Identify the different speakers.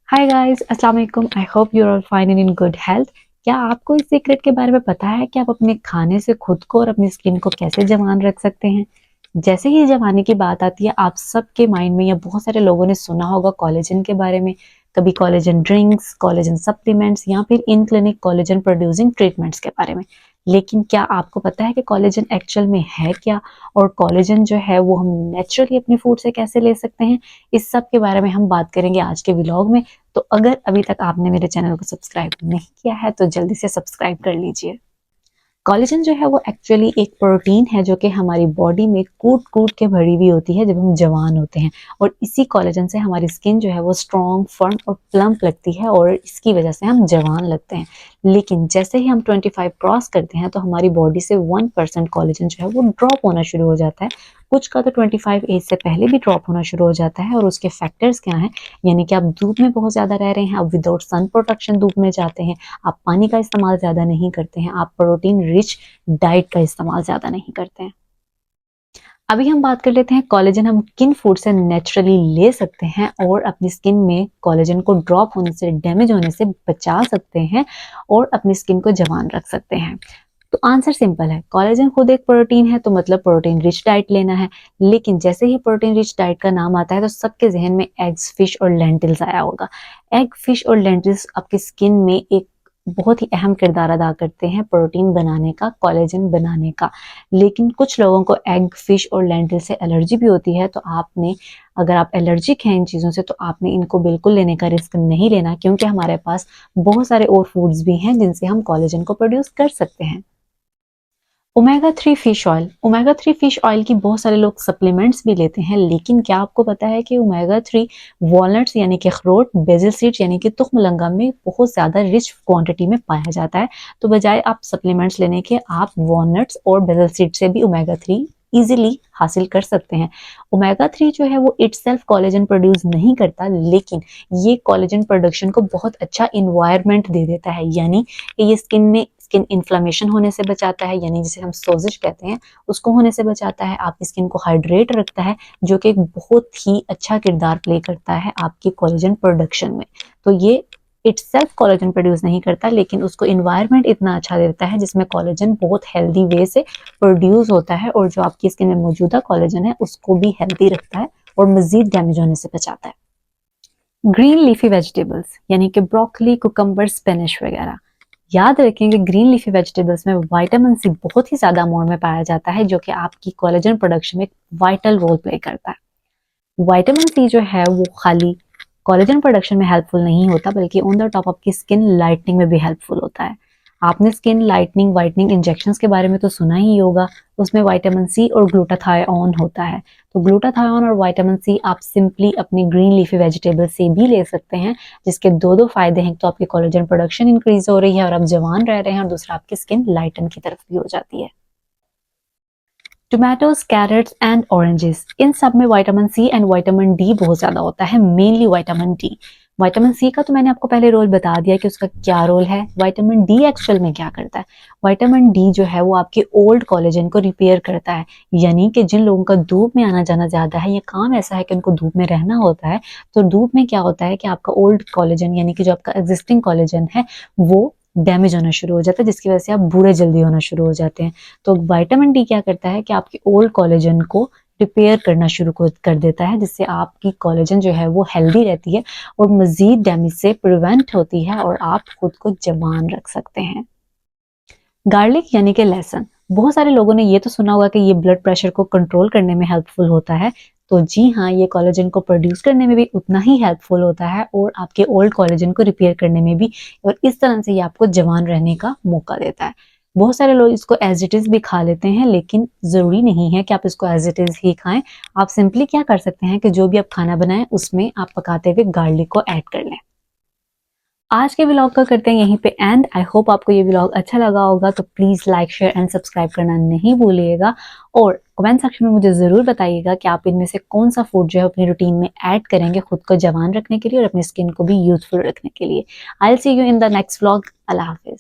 Speaker 1: हाय guys, अस्सलाम वालेकुम। I hope you are all fine and in good health. क्या आपको इस सीक्रेट के बारे में पता है कि आप अपने खाने से खुद को और अपनी स्किन को कैसे जवान रख सकते हैं? जैसे ही जवानी की बात आती है, आप सबके माइंड में या बहुत सारे लोगों ने सुना होगा कोलेजन के बारे में। कभी कोलेजन ड्रिंक्स, कोलेजन सप्लीमेंट्स या फिर in clinic collagen producing treatments के बारे में। लेकिन क्या आपको पता है कि कोलेजन एक्चुअल में है क्या, और कोलेजन जो है वो हम नेचुरली अपने फूड से कैसे ले सकते हैं? इस सब के बारे में हम बात करेंगे आज के व्लॉग में। तो अगर अभी तक आपने मेरे चैनल को सब्सक्राइब नहीं किया है तो जल्दी से सब्सक्राइब कर लीजिए। कोलेजन जो है वो एक्चुअली एक प्रोटीन है जो कि हमारी बॉडी में कूट कूट के भरी हुई होती है जब हम जवान होते हैं। और इसी कोलेजन से हमारी स्किन जो है वो स्ट्रॉन्ग, फर्म और प्लम्प लगती है और इसकी वजह से हम जवान लगते हैं। लेकिन जैसे ही हम 25 क्रॉस करते हैं तो हमारी बॉडी से 1% कोलेजन जो है वो ड्रॉप होना शुरू हो जाता है। कुछ का तो 25 एज से पहले भी ड्रॉप होना शुरू हो जाता है। और उसके फैक्टर्स क्या हैं? यानी कि आप धूप में बहुत ज्यादा रह रहे हैं, आप विदाउट सन प्रोटेक्शन धूप में जाते हैं, आप पानी का इस्तेमाल ज्यादा नहीं करते हैं, आप प्रोटीन रिच डाइट का इस्तेमाल ज्यादा नहीं करते हैं। अभी हम बात कर लेते हैं कोलेजन हम किन फूड से नेचुरली ले सकते हैं और अपनी स्किन में कोलेजन को ड्रॉप होने से, डैमेज होने से बचा सकते हैं और अपनी स्किन को जवान रख सकते हैं। तो आंसर सिंपल है, कोलेजन खुद एक प्रोटीन है तो मतलब प्रोटीन रिच डाइट लेना है। लेकिन जैसे ही प्रोटीन रिच डाइट का नाम आता है तो सबके जहन में एग्स, फिश और लेंटिल्स आया होगा। एग, फिश और लेंटिल्स आपकी स्किन में एक बहुत ही अहम किरदार अदा करते हैं प्रोटीन बनाने का, कोलेजन बनाने का। लेकिन कुछ लोगों को एग, फिश और लेंटिल से एलर्जी भी होती है। तो आपने, अगर आप एलर्जिक हैं इन चीज़ों से, तो आपने इनको बिल्कुल लेने का रिस्क नहीं लेना, क्योंकि हमारे पास बहुत सारे और फूड्स भी हैं जिनसे हम कोलेजन को प्रोड्यूस कर सकते हैं। Omega 3 fish oil, omega 3 fish oil की बहुत सारे लोग सप्लीमेंट्स भी लेते हैं। लेकिन क्या आपको पता है कि ओमेगा 3 वॉलनट्स यानी कि अखरोट, बेसिल सीड्स यानी कि तुख्म लंगा में बहुत ज्यादा रिच क्वांटिटी में पाया जाता है। तो बजाय आप सप्लीमेंट्स लेने के, आप वॉलनट्स और बेसिल सीड से भी ओमेगा 3 इजीली हासिल कर सकते हैं। ओमेगा 3 जो है वो इटसेल्फ कोलेजन प्रोड्यूस नहीं करता, लेकिन ये कोलेजन प्रोडक्शन को बहुत अच्छा इन्वायरमेंट दे देता है। यानी कि ये स्किन इन्फ्लेमेशन होने से बचाता है, यानी जिसे हम सोजिश कहते हैं, उसको होने से बचाता है। आपकी स्किन को हाइड्रेट रखता है, जो कि एक बहुत ही अच्छा किरदार प्ले करता है आपकी कोलेजन प्रोडक्शन में। तो ये इटसेल्फ कोलेजन प्रोड्यूस नहीं करता, लेकिन उसको इन्वायरमेंट इतना अच्छा देता है जिसमें कोलेजन बहुत हेल्दी वे से प्रोड्यूस होता है, और जो आपकी स्किन में मौजूदा कोलेजन है उसको भी हेल्दी रखता है और मजीद डैमेज होने से बचाता है। ग्रीन लीफी वेजिटेबल्स यानी कि ब्रोकली, कुकम्बर, स्पिनच वगैरह। याद रखें कि ग्रीन लीफी वेजिटेबल्स में विटामिन सी बहुत ही ज्यादा अमाउंट में पाया जाता है, जो कि आपकी कोलेजन प्रोडक्शन में एक वाइटल रोल प्ले करता है। विटामिन सी जो है वो खाली कोलेजन प्रोडक्शन में हेल्पफुल नहीं होता, बल्कि ऑन द टॉप आपकी स्किन लाइटनिंग में भी हेल्पफुल होता है। आपने स्किन लाइटनिंग वाइटनिंग इंजेक्शंस के बारे में तो सुना ही होगा। उसमें विटामिन सी और ग्लूटाथायोन होता है। तो ग्लूटाथायोन और विटामिन सी आप सिंपली अपनी ग्रीन लीफी वेजिटेबल से भी ले सकते हैं, जिसके दो दो फायदे हैं। तो आपकी कोलेजन प्रोडक्शन इंक्रीज हो रही है और आप जवान रह रहे हैं, और दूसरा आपकी स्किन लाइटन की तरफ भी हो जाती है। टोमेटोज, कैरेट्स एंड ऑरेंजेस, इन सब में vitamin C and vitamin D बहुत ज्यादा होता है, mainly vitamin D. Vitamin C का तो मैंने आपको पहले रोल बता दिया कि उसका क्या रोल है। विटामिन डी एक्चुअल में क्या करता है? विटामिन डी जो है वो आपके ओल्ड कोलेजन को रिपेयर करता है। यानी कि जिन लोगों का धूप में आना जाना ज्यादा है, या काम ऐसा है कि उनको धूप में रहना होता है, तो धूप में क्या होता है कि आपका ओल्ड कोलेजन यानी कि जो आपका एग्जिस्टिंग कोलेजन है वो डैमेज होना शुरू हो जाता है, जिसकी वजह से आप बूढ़े जल्दी होना शुरू हो जाते हैं। तो विटामिन डी क्या करता है कि आपके ओल्ड कोलेजन को रिपेयर करना शुरू कर देता है, जिससे आपकी कोलेजन जो है वो हेल्दी रहती है और मजीद डैमेज से प्रिवेंट होती है, और आप खुद को जवान रख सकते हैं। गार्लिक यानी कि लहसुन, बहुत सारे लोगों ने ये तो सुना होगा कि ये ब्लड प्रेशर को कंट्रोल करने में हेल्पफुल होता है। तो जी हाँ, ये कोलेजन को प्रोड्यूस करने में भी उतना ही हेल्पफुल होता है, और आपके ओल्ड कोलेजन को रिपेयर करने में भी। और इस तरह से ये आपको जवान रहने का मौका देता है। बहुत सारे लोग इसको एज इट इज भी खा लेते हैं, लेकिन जरूरी नहीं है कि आप इसको एज इट इज ही खाएं। आप सिंपली क्या कर सकते हैं कि जो भी आप खाना बनाएं उसमें आप पकाते हुए गार्लिक को ऐड कर लें। आज के व्लॉग का करते हैं यहीं पे एंड। आई होप आपको ये व्लॉग अच्छा लगा होगा, तो please like, share and subscribe करना नहीं भूलिएगा। और कमेंट सेक्शन में मुझे जरूर बताइएगा कि आप इनमें से कौन सा फूड जो है अपनी रूटीन में ऐड करेंगे खुद को जवान रखने के लिए और अपनी स्किन को भी यूथफुल रखने के लिए। I will see you in the next vlog. Allah Hafiz.